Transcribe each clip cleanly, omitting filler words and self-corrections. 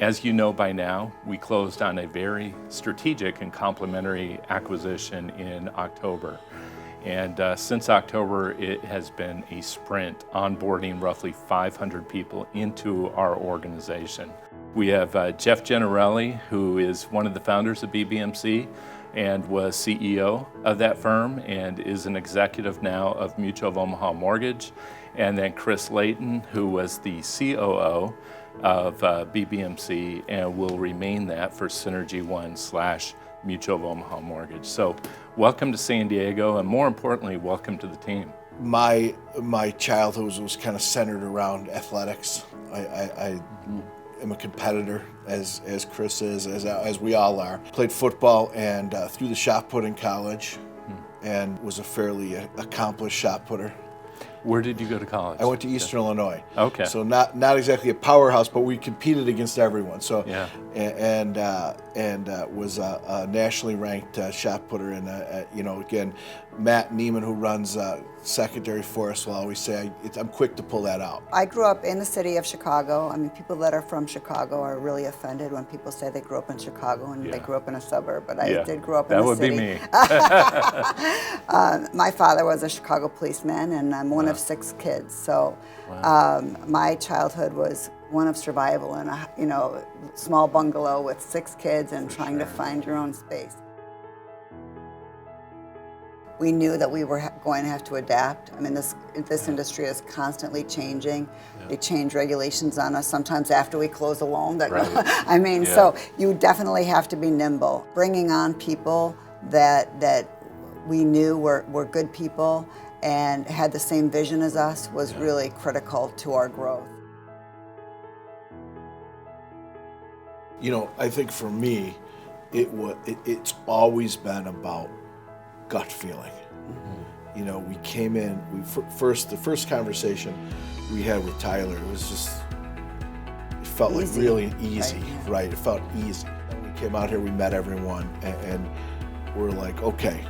As you know by now, we closed on a very strategic and complementary acquisition in October. And since October, it has been a sprint, onboarding roughly 500 people into our organization. We have Jeff Gennarelli, who is one of the founders of BBMC and was CEO of that firm and is an executive now of MutualofOmaha Mortgage. And then Chris Leyden, who was the COO of BBMC and will remain that for Synergy One / MutualofOmaha Mortgage. So welcome to San Diego, and more importantly, welcome to the team. My childhood was kind of centered around athletics. I am a competitor, as Chris is, as we all are. Played football and threw the shot put in college, and was a fairly accomplished shot putter. Where did you go to college? I went to Eastern Illinois. Okay. So not exactly a powerhouse, but we competed against everyone. So yeah. And was a nationally ranked shot putter. And again, Matt Neiman, who runs secondary for us, will always say I'm quick to pull that out. I grew up in the city of Chicago. I mean, people that are from Chicago are really offended when people say they grew up in Chicago and they grew up in a suburb. But I did grow up in the city. That would be me. My father was a Chicago policeman, and I'm one of 6 kids. So my childhood was one of survival in a small bungalow with 6 kids and trying to find your own space. We knew that we were going to have to adapt. I mean, this industry is constantly changing. They change regulations on us sometimes after we close a loan. So you definitely have to be nimble. Bringing on people that we knew were good people and had the same vision as us was really critical to our growth. I think for me, it's always been about gut feeling. Mm-hmm. We came in. The first conversation we had with Tyler, it felt easy. Like really easy, right? It felt easy. And we came out here, we met everyone, and we're like, okay,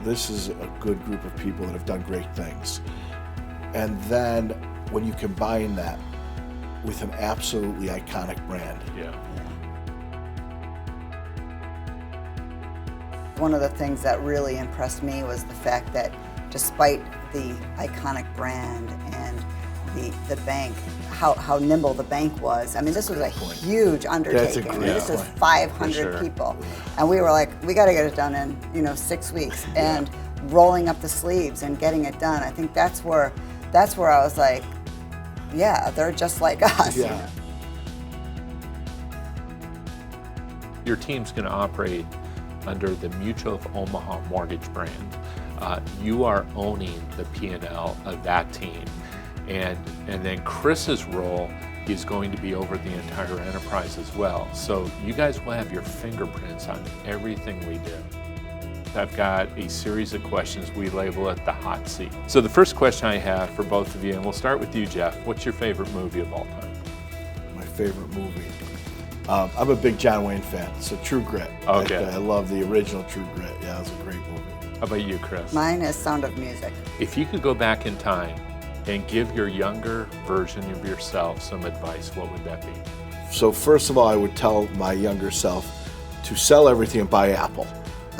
this is a good group of people that have done great things. And then when you combine that with an absolutely iconic brand. One of the things that really impressed me was the fact that despite the iconic brand and the bank, how nimble the bank was. I mean, this was a huge undertaking. This is 500 people. And we were like, we got to get it done in 6 weeks. And rolling up the sleeves and getting it done. I think that's where I was like, yeah, they're just like us. Yeah. Your team's going to operate under the MutualofOmaha Mortgage brand. You are owning the P&L of that team. And then Chris's role is going to be over the entire enterprise as well. So you guys will have your fingerprints on everything we do. I've got a series of questions we label it the hot seat. So the first question I have for both of you, and we'll start with you, Jeff. What's your favorite movie of all time? My favorite movie? I'm a big John Wayne fan, so True Grit. Okay. I love the original True Grit. Yeah, it was a great movie. How about you, Chris? Mine is Sound of Music. If you could go back in time and give your younger version of yourself some advice, what would that be? So first of all, I would tell my younger self to sell everything and buy Apple.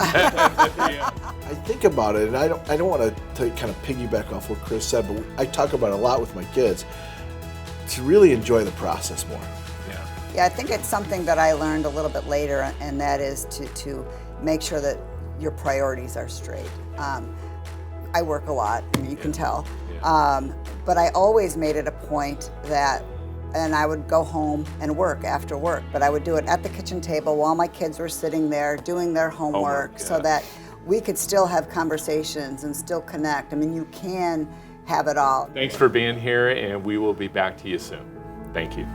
I think about it, and I don't want to kind of piggyback off what Chris said, but I talk about it a lot with my kids, to really enjoy the process more. Yeah, I think it's something that I learned a little bit later, and that is to make sure that your priorities are straight. I work a lot, you can tell, but I always made it a point that, and I would go home and work after work, but I would do it at the kitchen table while my kids were sitting there doing their homework so that we could still have conversations and still connect. I mean, you can have it all. Thanks for being here, and we will be back to you soon. Thank you.